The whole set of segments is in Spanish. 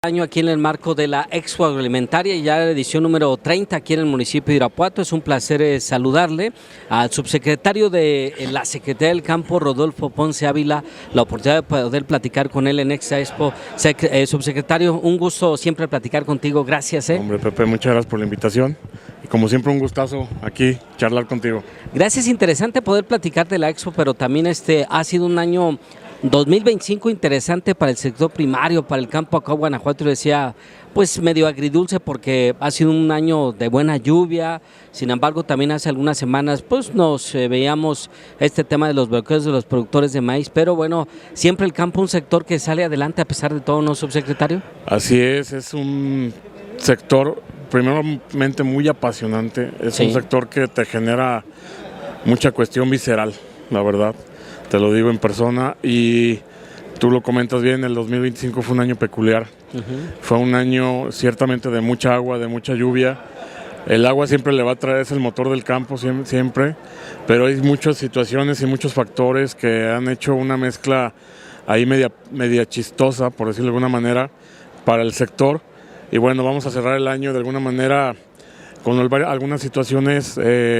Año aquí en el marco de la Expo Agroalimentaria, ya la edición número 30 aquí en el municipio de Irapuato. Es un placer saludarle al subsecretario de la Secretaría del Campo, Rodolfo Ponce Ávila, la oportunidad de poder platicar con él en esta Expo. Subsecretario, un gusto siempre platicar contigo, gracias. Hombre, Pepe, muchas gracias por la invitación y como siempre un gustazo aquí charlar contigo. Gracias, interesante poder platicar de la Expo, pero también ha sido un año 2025 interesante para el sector primario, para el campo acá en Guanajuato. Yo decía, pues medio agridulce porque ha sido un año de buena lluvia. Sin embargo, también hace algunas semanas pues nos veíamos este tema de los bloqueos de los productores de maíz, pero bueno, siempre el campo un sector que sale adelante a pesar de todo, ¿no, subsecretario? Así es un sector primeramente muy apasionante, es Sí. un sector que te genera mucha cuestión visceral, la verdad. Te lo digo en persona y tú lo comentas bien, el 2025 fue un año peculiar. Fue un año ciertamente de mucha agua, de mucha lluvia. El agua siempre le va a traer, es el motor del campo siempre, pero hay muchas situaciones y muchos factores que han hecho una mezcla ahí media chistosa, por decirlo de alguna manera, para el sector. Y bueno, vamos a cerrar el año de alguna manera con algunas situaciones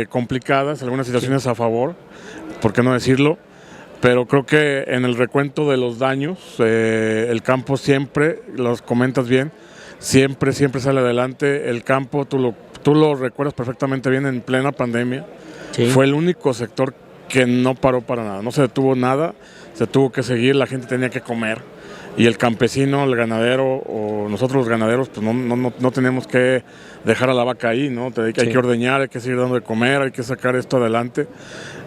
complicadas, algunas situaciones a favor, ¿por qué no decirlo? Pero creo que en el recuento de los daños, el campo siempre, los comentas bien, siempre sale adelante. El campo, tú lo recuerdas perfectamente bien, en plena pandemia. Sí. Fue el único sector que no paró para nada, no se detuvo nada, se tuvo que seguir, la gente tenía que comer. Y el campesino, el ganadero, o nosotros los ganaderos, pues no tenemos que dejar a la vaca ahí, ¿no? Hay que ordeñar, hay que seguir dando de comer, hay que sacar esto adelante.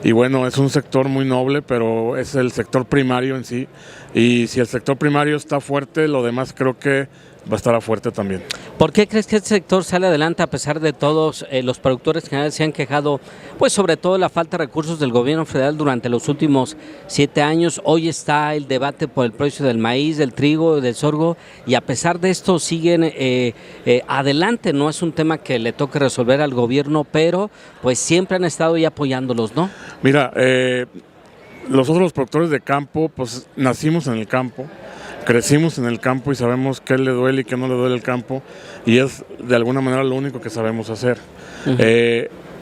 Y bueno, es un sector muy noble, pero es el sector primario en sí. Y si el sector primario está fuerte, lo demás creo que va a estar fuerte también. ¿Por qué crees que este sector sale adelante a pesar de todos los productores generales se han quejado, pues sobre todo la falta de recursos del gobierno federal durante los últimos 7 años? Hoy está el debate por el precio del maíz, del trigo, del sorgo, y a pesar de esto siguen adelante. No es un tema que le toque resolver al gobierno, pero pues siempre han estado ahí apoyándolos, ¿no? Mira, nosotros los productores de campo, pues nacimos en el campo, crecimos en el campo y sabemos qué le duele y qué no le duele el campo, y es de alguna manera lo único que sabemos hacer.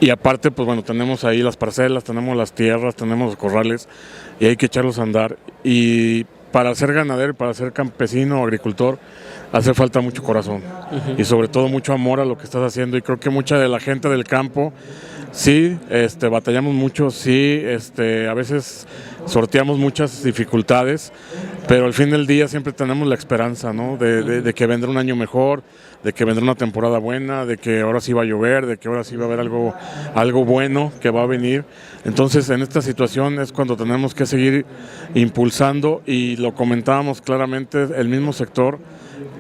Y aparte, pues bueno, tenemos ahí las parcelas, tenemos las tierras, tenemos los corrales y hay que echarlos a andar. Y para ser ganadero, para ser campesino o agricultor, hace falta mucho corazón y sobre todo mucho amor a lo que estás haciendo. Y creo que mucha de la gente del campo, sí, batallamos mucho, sí, a veces sorteamos muchas dificultades, pero al fin del día siempre tenemos la esperanza, ¿no? De que vendrá un año mejor, de que vendrá una temporada buena, de que ahora sí va a llover, de que ahora sí va a haber algo bueno que va a venir. Entonces, en esta situación es cuando tenemos que seguir impulsando, y lo comentábamos claramente, el mismo sector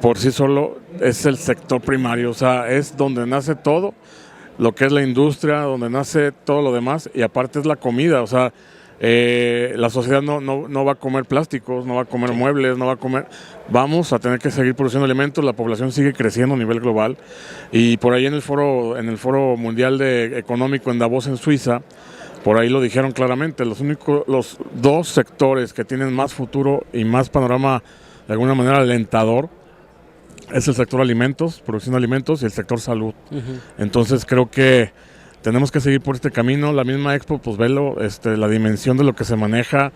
por sí solo es el sector primario, o sea, es donde nace todo lo que es la industria, donde nace todo lo demás, y aparte es la comida, o sea, la sociedad no va a comer plásticos, no va a comer muebles, no va a comer. Vamos a tener que seguir produciendo alimentos, la población sigue creciendo a nivel global, y por ahí en el foro mundial económico en Davos, en Suiza, por ahí lo dijeron claramente, los dos sectores que tienen más futuro y más panorama de alguna manera alentador es el sector alimentos, producción de alimentos, y el sector salud. Entonces creo que tenemos que seguir por este camino. La misma Expo, pues velo, la dimensión de lo que se maneja,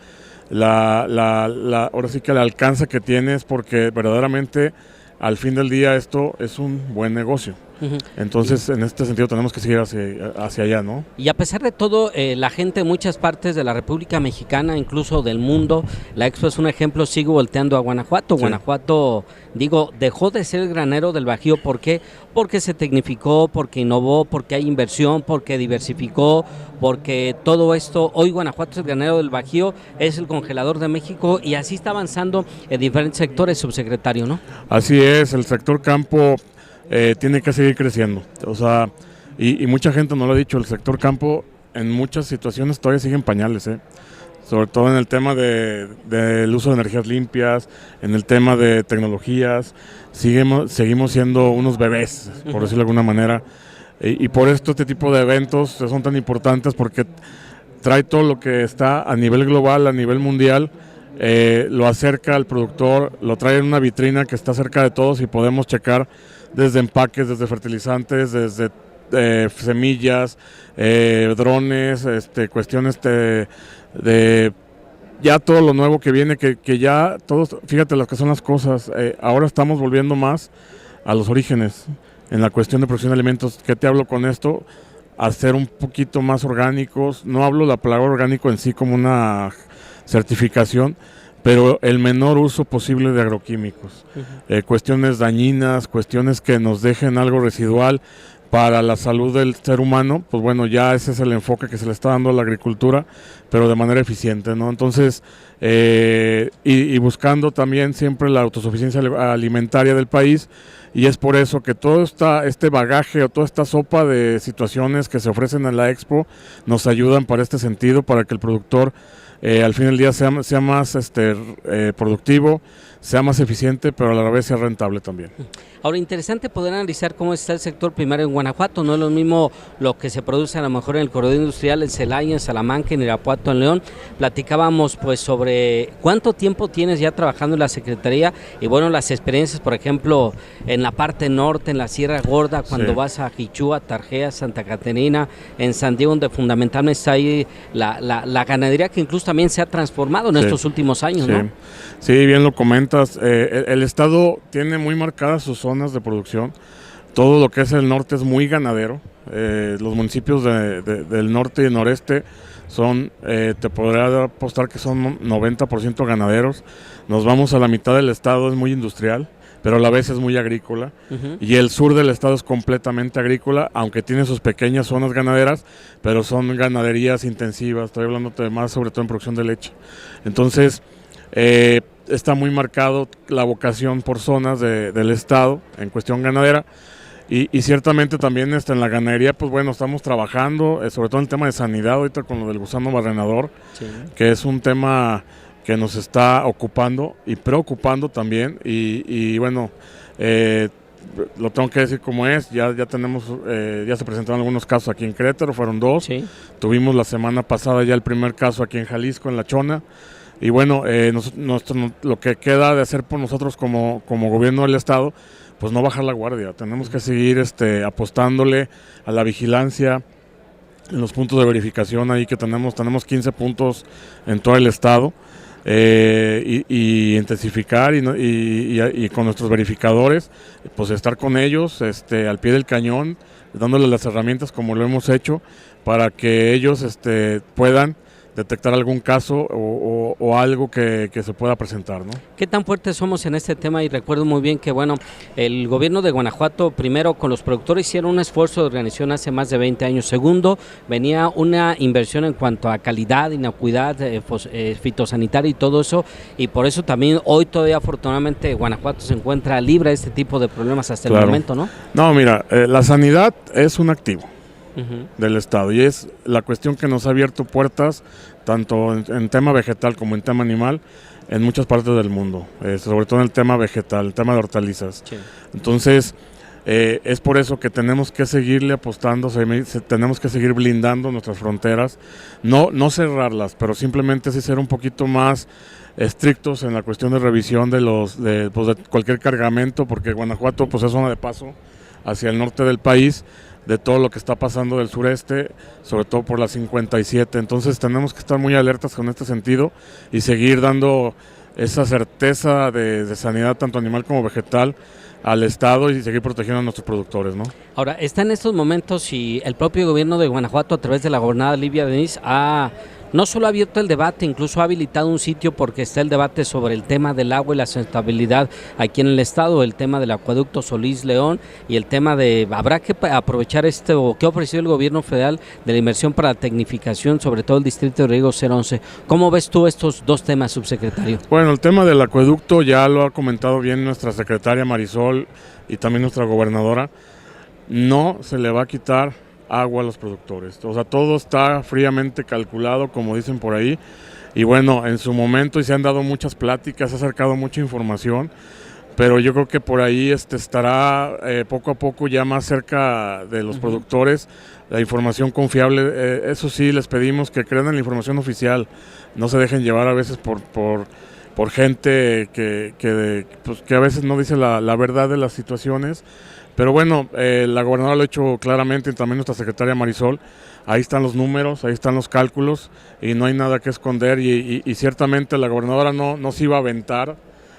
ahora sí que el alcance que tienes, porque verdaderamente al fin del día esto es un buen negocio. Entonces, en este sentido tenemos que seguir hacia allá, ¿no? Y a pesar de todo, la gente en muchas partes de la República Mexicana, incluso del mundo, la Expo es un ejemplo, sigue volteando a Guanajuato. Sí. Guanajuato, dejó de ser el granero del Bajío. ¿Por qué? Porque se tecnificó, porque innovó, porque hay inversión, porque diversificó, porque todo esto, hoy Guanajuato es el granero del Bajío, es el congelador de México, y así está avanzando en diferentes sectores, subsecretario, ¿no? Así es, el sector campo tiene que seguir creciendo, o sea, y mucha gente nos lo ha dicho, el sector campo en muchas situaciones todavía sigue en pañales, sobre todo en el tema del uso de energías limpias, en el tema de tecnologías, seguimos siendo unos bebés, por decirlo de alguna manera, y por esto este tipo de eventos son tan importantes, porque trae todo lo que está a nivel global, a nivel mundial, lo acerca al productor, lo trae en una vitrina que está cerca de todos y podemos checar desde empaques, desde fertilizantes, desde semillas, drones, cuestiones de ya todo lo nuevo que viene, que ya todos, fíjate lo que son las cosas, ahora estamos volviendo más a los orígenes en la cuestión de producción de alimentos. ¿Qué te hablo con esto? Hacer un poquito más orgánicos, no hablo la palabra orgánico en sí como una certificación, pero el menor uso posible de agroquímicos, cuestiones dañinas, cuestiones que nos dejen algo residual para la salud del ser humano. Pues bueno, ya ese es el enfoque que se le está dando a la agricultura, pero de manera eficiente, ¿no? Entonces, y buscando también siempre la autosuficiencia alimentaria del país, y es por eso que todo este bagaje o toda esta sopa de situaciones que se ofrecen en la Expo nos ayudan para este sentido, para que el productor al fin del día sea más productivo, sea más eficiente, pero a la vez sea rentable también. Ahora, interesante poder analizar cómo está el sector primario en Guanajuato. No es lo mismo lo que se produce a lo mejor en el corredor industrial, en Celaya, en Salamanca, en Irapuato, en León. Platicábamos pues sobre cuánto tiempo tienes ya trabajando en la Secretaría y bueno, las experiencias, por ejemplo, en la parte norte, en la Sierra Gorda, cuando vas a Quichua, Tarjea, Santa Caterina, en San Diego, donde fundamentalmente está ahí la ganadería, que incluso también se ha transformado en estos últimos años, ¿no? Sí, bien lo comentas. El estado tiene muy marcadas sus zonas de producción. Todo lo que es el norte es muy ganadero. Los municipios del norte y noreste son, te podría apostar que son 90% ganaderos. Nos vamos a la mitad del estado, es muy industrial, pero a la vez es muy agrícola. Y el sur del estado es completamente agrícola, aunque tiene sus pequeñas zonas ganaderas, pero son ganaderías intensivas. Estoy hablando más sobre todo en producción de leche. Entonces, está muy marcado la vocación por zonas del estado en cuestión ganadera, y ciertamente también en la ganadería, pues bueno, estamos trabajando, sobre todo en el tema de sanidad ahorita con lo del gusano barrenador, que es un tema que nos está ocupando y preocupando también, y bueno, lo tengo que decir como es, ya tenemos, ya se presentaron algunos casos aquí en Querétaro, fueron 2, tuvimos la semana pasada ya el primer caso aquí en Jalisco, en La Chona. Y bueno, lo que queda de hacer por nosotros como gobierno del estado, pues no bajar la guardia. Tenemos que seguir apostándole a la vigilancia en los puntos de verificación ahí que tenemos 15 puntos en todo el estado, y intensificar y con nuestros verificadores, pues estar con ellos al pie del cañón, dándoles las herramientas como lo hemos hecho para que ellos puedan detectar algún caso o algo que se pueda presentar, ¿no? ¿Qué tan fuertes somos en este tema? Y recuerdo muy bien que, bueno, el gobierno de Guanajuato, primero con los productores hicieron un esfuerzo de organización hace más de 20 años. Segundo, venía una inversión en cuanto a calidad, inocuidad, fitosanitaria y todo eso, y por eso también hoy todavía afortunadamente Guanajuato se encuentra libre de este tipo de problemas hasta el momento, ¿no? No, mira, la sanidad es un activo del estado, y es la cuestión que nos ha abierto puertas tanto en tema vegetal como en tema animal en muchas partes del mundo, sobre todo en el tema vegetal, el tema de hortalizas. Entonces, es por eso que tenemos que seguirle apostando, tenemos que seguir blindando nuestras fronteras, no cerrarlas, pero simplemente sí ser un poquito más estrictos en la cuestión de revisión de cualquier cargamento, porque Guanajuato pues es zona de paso hacia el norte del país, de todo lo que está pasando del sureste, sobre todo por la 57. Entonces tenemos que estar muy alertas con este sentido y seguir dando esa certeza de sanidad tanto animal como vegetal al estado y seguir protegiendo a nuestros productores, ¿no? Ahora, está en estos momentos y el propio gobierno de Guanajuato, a través de la gobernadora Livia Denis, no solo ha abierto el debate, incluso ha habilitado un sitio porque está el debate sobre el tema del agua y la sustentabilidad aquí en el estado, el tema del acueducto Solís León y el tema de, habrá que aprovechar o que ha ofrecido el gobierno federal de la inversión para la tecnificación, sobre todo el distrito de riego 011. ¿Cómo ves tú estos dos temas, subsecretario? Bueno, el tema del acueducto ya lo ha comentado bien nuestra secretaria Marisol y también nuestra gobernadora. No se le va a quitar agua a los productores, o sea, todo está fríamente calculado, como dicen por ahí, y bueno, en su momento y se han dado muchas pláticas, se ha acercado mucha información, pero yo creo que por ahí estará poco a poco ya más cerca de los productores la información confiable. Eso sí, les pedimos que crean en la información oficial, no se dejen llevar a veces por gente pues, que a veces no dice la verdad de las situaciones. Pero bueno, la gobernadora lo ha hecho claramente, y también nuestra secretaria Marisol. Ahí están los números, ahí están los cálculos y no hay nada que esconder. Y ciertamente la gobernadora no se iba a aventar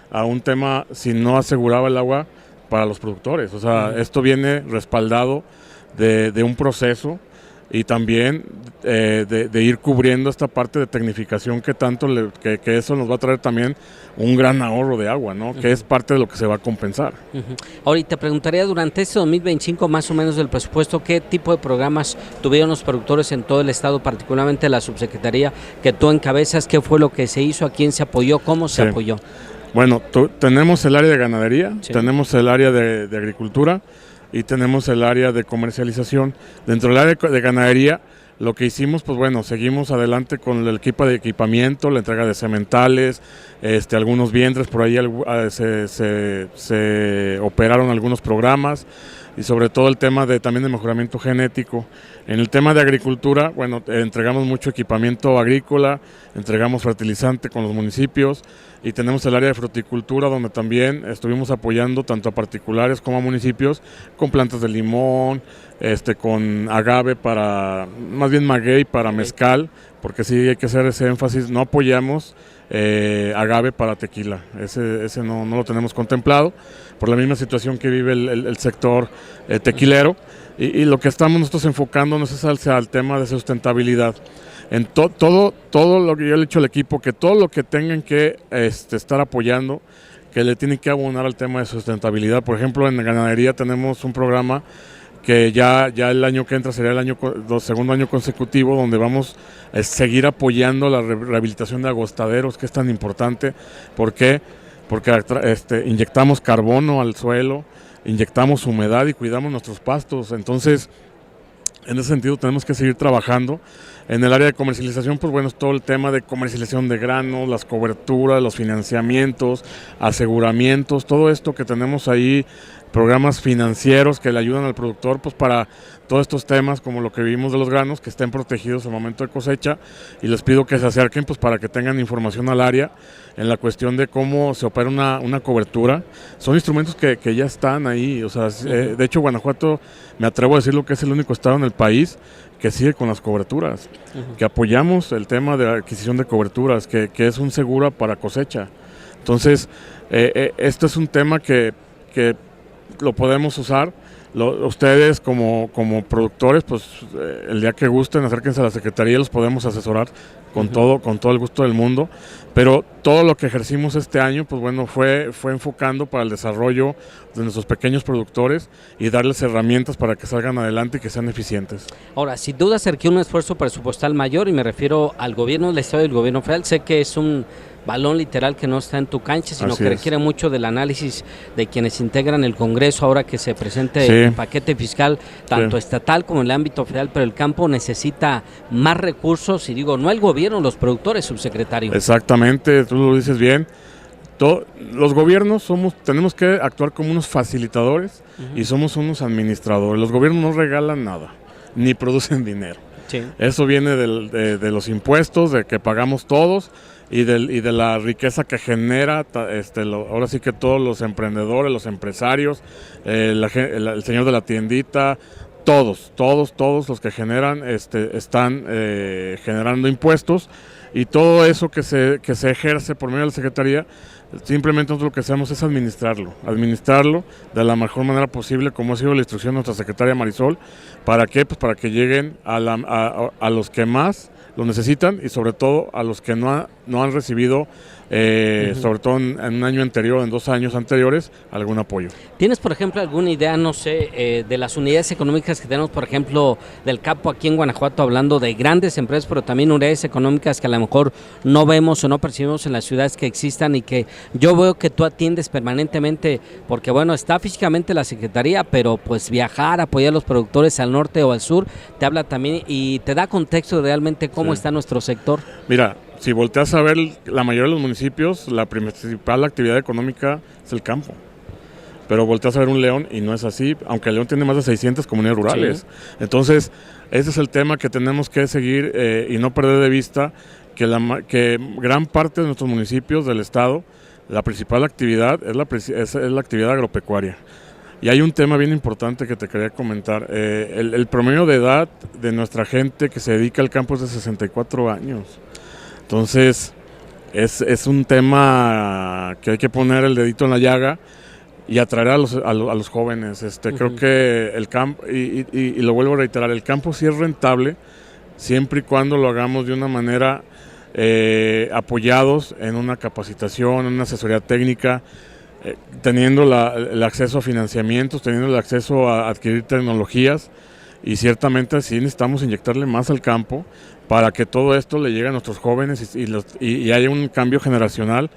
a un tema si no aseguraba el agua para los productores. O sea, esto viene respaldado de un proceso y también de ir cubriendo esta parte de tecnificación que tanto que eso nos va a traer también un gran ahorro de agua, ¿no? Que es parte de lo que se va a compensar. Ahorita te preguntaría, durante este 2025 más o menos del presupuesto, ¿qué tipo de programas tuvieron los productores en todo el estado, particularmente la subsecretaría que tú encabezas? ¿Qué fue lo que se hizo? ¿A quién se apoyó? ¿Cómo se apoyó? Bueno, tenemos el área de ganadería, tenemos el área de agricultura y tenemos el área de comercialización. Dentro del área de ganadería, lo que hicimos, pues bueno, seguimos adelante con el equipo de equipamiento, la entrega de sementales, algunos vientres, por ahí se operaron algunos programas y sobre todo el tema también de mejoramiento genético. En el tema de agricultura, bueno, entregamos mucho equipamiento agrícola, entregamos fertilizante con los municipios y tenemos el área de fruticultura donde también estuvimos apoyando tanto a particulares como a municipios con plantas de limón, con agave más bien maguey para mezcal, porque sí hay que hacer ese énfasis, no apoyamos agave para tequila, ese no lo tenemos contemplado por la misma situación que vive el sector tequilero y lo que estamos nosotros enfocándonos es hacia el tema de sustentabilidad. En todo lo que yo le he dicho al equipo, que todo lo que tengan que estar apoyando, que le tienen que abonar al tema de sustentabilidad. Por ejemplo, en ganadería tenemos un programa que ya el año que entra sería el segundo año consecutivo, donde vamos a seguir apoyando la rehabilitación de agostaderos, que es tan importante. ¿Por qué? Porque inyectamos carbono al suelo, inyectamos humedad y cuidamos nuestros pastos. Entonces, en ese sentido tenemos que seguir trabajando. En el área de comercialización, pues bueno, es todo el tema de comercialización de granos, las coberturas, los financiamientos, aseguramientos, todo esto que tenemos ahí, programas financieros que le ayudan al productor pues para todos estos temas como lo que vimos de los granos, que estén protegidos al momento de cosecha, y les pido que se acerquen pues para que tengan información al área en la cuestión de cómo se opera una cobertura. Son instrumentos que ya están ahí, o sea, de hecho Guanajuato, me atrevo a decirlo, que es el único estado en el país que sigue con las coberturas, que apoyamos el tema de adquisición de coberturas, que es un seguro para cosecha. Entonces, esto es un tema que lo podemos usar. Ustedes como productores, pues el día que gusten, acérquense a la Secretaría, los podemos asesorar con todo el gusto del mundo, pero todo lo que ejercimos este año, pues bueno, fue enfocando para el desarrollo de nuestros pequeños productores y darles herramientas para que salgan adelante y que sean eficientes. Ahora, sin duda se requiere un esfuerzo presupuestal mayor, y me refiero al gobierno del Estado y al gobierno federal. Sé que es un balón literal que no está en tu cancha, sino Así que es. requiere mucho del análisis de quienes integran el Congreso ahora que se presente el paquete fiscal, tanto estatal como en el ámbito federal, pero el campo necesita más recursos, y digo, no el gobierno, los productores, subsecretario. Exactamente, tú lo dices bien. Los gobiernos tenemos que actuar como unos facilitadores y somos unos administradores. Los gobiernos no regalan nada, ni producen dinero. Sí. Eso viene de los impuestos, de que pagamos todos, y de la riqueza que genera, ahora sí que todos los emprendedores, los empresarios, el señor de la tiendita, todos los que generan, están generando impuestos, y todo eso que se ejerce por medio de la Secretaría, simplemente nosotros lo que hacemos es administrarlo de la mejor manera posible, como ha sido la instrucción de nuestra secretaria Marisol. ¿Para qué? Pues para que lleguen a los que más lo necesitan, y sobre todo a los que no han recibido, sobre todo en un año anterior, en 2 años anteriores, algún apoyo. ¿Tienes, por ejemplo, alguna idea, no sé, de las unidades económicas que tenemos, por ejemplo, del campo aquí en Guanajuato, hablando de grandes empresas, pero también unidades económicas que a lo mejor no vemos o no percibimos en las ciudades que existan, y que yo veo que tú atiendes permanentemente, porque bueno, está físicamente la Secretaría, pero pues viajar, apoyar a los productores al norte o al sur, te habla también y te da contexto de realmente cómo está nuestro sector? Mira, si volteas a ver la mayoría de los municipios, la principal actividad económica es el campo. Pero volteas a ver un León y no es así, aunque León tiene más de 600 comunidades rurales. Sí. Entonces, ese es el tema que tenemos que seguir y no perder de vista, que gran parte de nuestros municipios del estado, la principal actividad es la actividad agropecuaria. Y hay un tema bien importante que te quería comentar. El promedio de edad de nuestra gente que se dedica al campo es de 64 años. Entonces, es un tema que hay que poner el dedito en la llaga y atraer a los jóvenes. Creo que el campo, y lo vuelvo a reiterar, el campo sí es rentable, siempre y cuando lo hagamos de una manera apoyados en una capacitación, en una asesoría técnica, teniendo el acceso a financiamientos, teniendo el acceso a adquirir tecnologías, y ciertamente sí necesitamos inyectarle más al campo para que todo esto le llegue a nuestros jóvenes y haya un cambio generacional,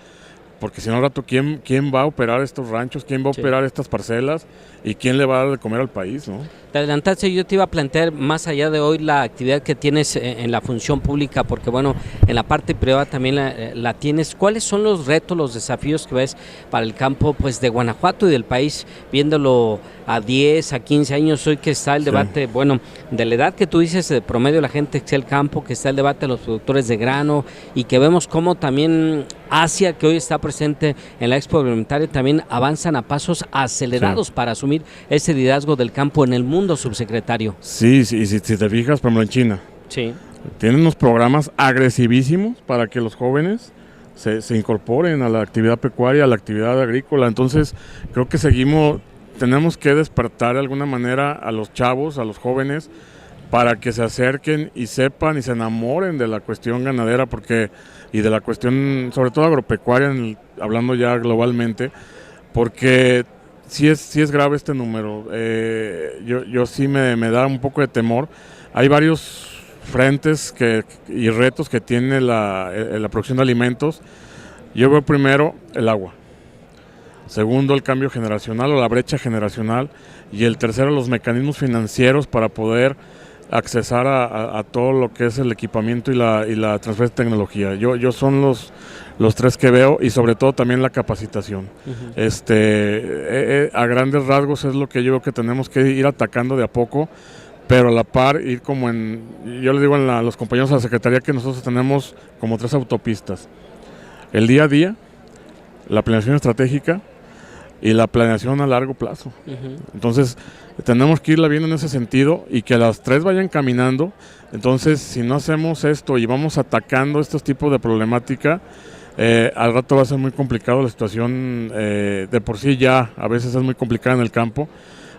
porque si no al rato, ¿quién va a operar estos ranchos? ¿Quién va a operar estas parcelas? ¿Y quién le va a dar de comer al país, no? Te adelantaste, yo te iba a plantear más allá de hoy la actividad que tienes en la función pública, porque bueno, en la parte privada también la tienes. ¿Cuáles son los retos, los desafíos que ves para el campo pues de Guanajuato y del país, viéndolo a 10, a 15 años, hoy que está el debate, bueno, de la edad que tú dices, de promedio de la gente que está el campo, que está el debate de los productores de grano, y que vemos cómo también Asia, que hoy está presente en la Expo Agroalimentaria, también avanzan a pasos acelerados para asumir ese liderazgo del campo en el mundo, subsecretario. Sí, si te fijas, por ejemplo, en China, tienen unos programas agresivísimos para que los jóvenes se incorporen a la actividad pecuaria, a la actividad agrícola. Entonces, creo que tenemos que despertar de alguna manera a los chavos, a los jóvenes, para que se acerquen y sepan y se enamoren de la cuestión ganadera, y de la cuestión, sobre todo agropecuaria, hablando ya globalmente, porque sí es grave este número. Yo sí me da un poco de temor. Hay varios frentes y retos que tiene la producción de alimentos. Yo veo primero el agua, segundo el cambio generacional o la brecha generacional, y el tercero los mecanismos financieros para poder accesar a todo lo que es el equipamiento y la transferencia de tecnología. Yo son los tres que veo, y sobre todo también la capacitación. A grandes rasgos es lo que yo veo que tenemos que ir atacando de a poco, pero a la par ir yo le digo a los compañeros de la Secretaría que nosotros tenemos como 3 autopistas: el día a día, la planeación estratégica y la planeación a largo plazo. Entonces, tenemos que irla viendo en ese sentido y que las 3 vayan caminando. Entonces, si no hacemos esto y vamos atacando estos tipos de problemática, al rato va a ser muy complicado la situación. De por sí ya a veces es muy complicada en el campo,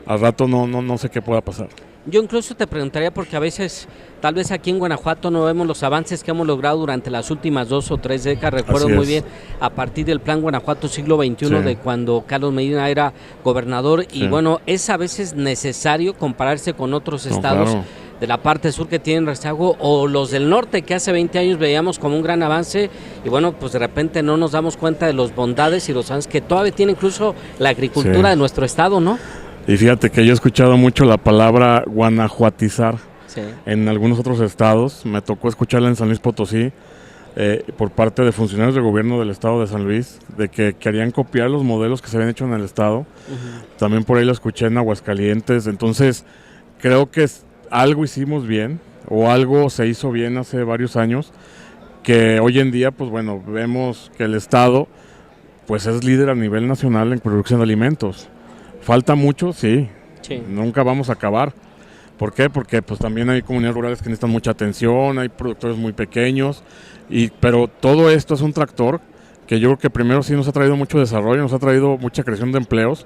al rato no sé qué pueda pasar. Yo incluso te preguntaría, porque a veces, tal vez aquí en Guanajuato no vemos los avances que hemos logrado durante las últimas 2 o 3 décadas. Recuerdo muy bien a partir del Plan Guanajuato siglo XXI, de cuando Carlos Medina era gobernador, y bueno, es a veces necesario compararse con otros estados de la parte sur que tienen rezago, o los del norte que hace 20 años veíamos como un gran avance, y bueno, pues de repente no nos damos cuenta de los bondades y los avances que todavía tiene incluso la agricultura de nuestro estado, ¿no? Y fíjate que yo he escuchado mucho la palabra guanajuatizar en algunos otros estados. Me tocó escucharla en San Luis Potosí por parte de funcionarios de gobierno del estado de San Luis, de que querían copiar los modelos que se habían hecho en el estado. También por ahí lo escuché en Aguascalientes. Entonces, creo que algo hicimos bien, o algo se hizo bien hace varios años, que hoy en día, pues bueno, vemos que el estado pues es líder a nivel nacional en producción de alimentos. Falta mucho, sí, nunca vamos a acabar. ¿Por qué? Porque pues también hay comunidades rurales que necesitan mucha atención, hay productores muy pequeños, pero todo esto es un tractor que yo creo que primero sí nos ha traído mucho desarrollo, nos ha traído mucha creación de empleos,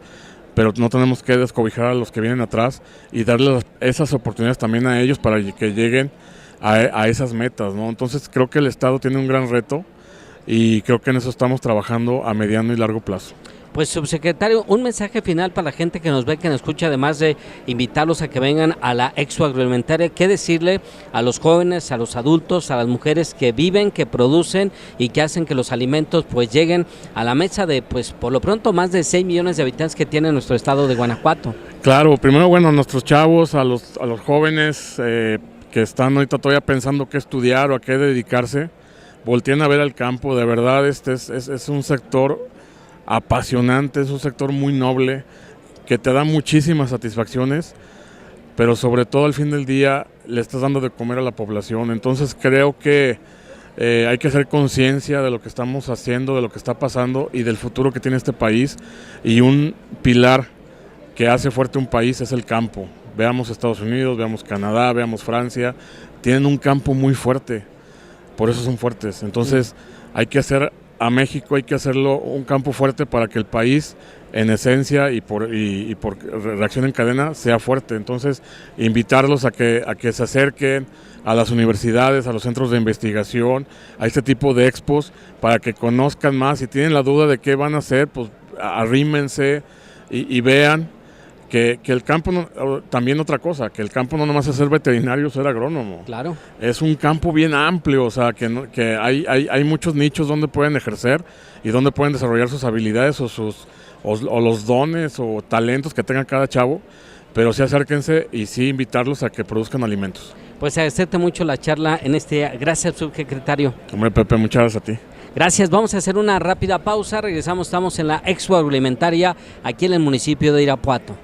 pero no tenemos que descobijar a los que vienen atrás y darles esas oportunidades también a ellos para que lleguen a esas metas, ¿no? Entonces creo que el Estado tiene un gran reto, y creo que en eso estamos trabajando a mediano y largo plazo. Pues, subsecretario, un mensaje final para la gente que nos ve, que nos escucha, además de invitarlos a que vengan a la Expo Agroalimentaria. ¿Qué decirle a los jóvenes, a los adultos, a las mujeres que viven, que producen y que hacen que los alimentos pues lleguen a la mesa de, pues por lo pronto, más de 6 millones de habitantes que tiene nuestro estado de Guanajuato? Claro, primero, bueno, a nuestros chavos, a los jóvenes que están ahorita todavía pensando qué estudiar o a qué dedicarse, volteen a ver al campo. De verdad, es un sector apasionante, es un sector muy noble, que te da muchísimas satisfacciones, pero sobre todo al fin del día le estás dando de comer a la población. Entonces creo que hay que hacer conciencia de lo que estamos haciendo, de lo que está pasando y del futuro que tiene este país. Y un pilar que hace fuerte un país es el campo. Veamos Estados Unidos, veamos Canadá, veamos Francia, tienen un campo muy fuerte, por eso son fuertes. Entonces hay que hacer a México, hay que hacerlo un campo fuerte para que el país en esencia y por reacción en cadena sea fuerte. Entonces invitarlos a que se acerquen a las universidades, a los centros de investigación, a este tipo de expos, para que conozcan más. Si tienen la duda de qué van a hacer, pues arrímense y vean que el campo, también otra cosa, que el campo no nomás es ser veterinario, ser agrónomo. Claro. Es un campo bien amplio, o sea, que hay muchos nichos donde pueden ejercer y donde pueden desarrollar sus habilidades o los dones o talentos que tenga cada chavo, pero sí acérquense y sí invitarlos a que produzcan alimentos. Pues agradecerte mucho la charla en este día. Gracias, subsecretario. Hombre, Pepe, muchas gracias a ti. Gracias, vamos a hacer una rápida pausa, regresamos, estamos en la Expo Agroalimentaria aquí en el municipio de Irapuato.